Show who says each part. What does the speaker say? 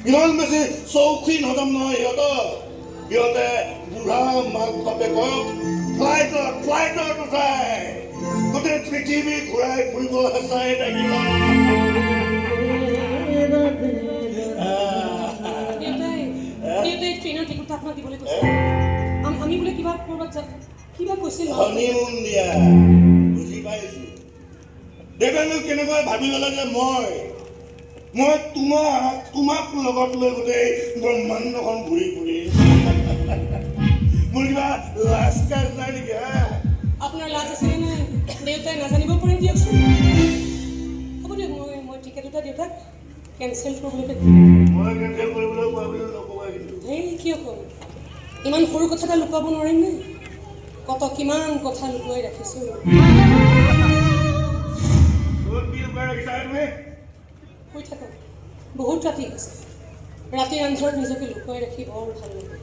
Speaker 1: ইমান বেছি চৌখিন হজম নহয় সিহঁতে বুঢ়া মাক বাপেকক ফ্লাইটত উঠাই গোটেই পৃথিৱী ঘূৰাই ফুৰিব চাই থাকিব।
Speaker 2: ট্ৰেইনৰ টিকট আপোনাক দিবলৈ কৈছে। আমি বোলে কিবা ক'ৰবাত যাম কিবা কৈছিল
Speaker 1: হনিমুন দিয়া বুজি পাইছো। দেৱেনো কেনেকৈ ভাবি ল'লে যে মই তোমাক লগত লৈ গোটেই ব্ৰহ্মাণ্ডখন ঘূৰি ফুৰি মোৰ কিবা লাজ কাজ নাই নেকি?
Speaker 2: আপোনাৰ লাজ আছেনে নাই দেউতাই নাজানিব পাৰে দিয়কচোন। হ'ব দিয়ক মই টিকেট এটা দেউতাক কেঞ্চেল কৰিবলৈ
Speaker 1: মই কেঞ্চেল কৰিবলৈ কোৱা বুলি নক'বা কিন্তু।
Speaker 2: এই কিয় ক'ম, ইমান সৰু কথা এটা লুকুৱাব নোৱাৰিম নে? কিমান কথা লুকুৱাই ৰাখিছোঁ। শুই থাকক, বহুত ৰাতি হৈছে। ৰাতিৰ আন্ধাৰত নিজকে লুকুৱাই ৰাখি বৰ ভাল লাগে।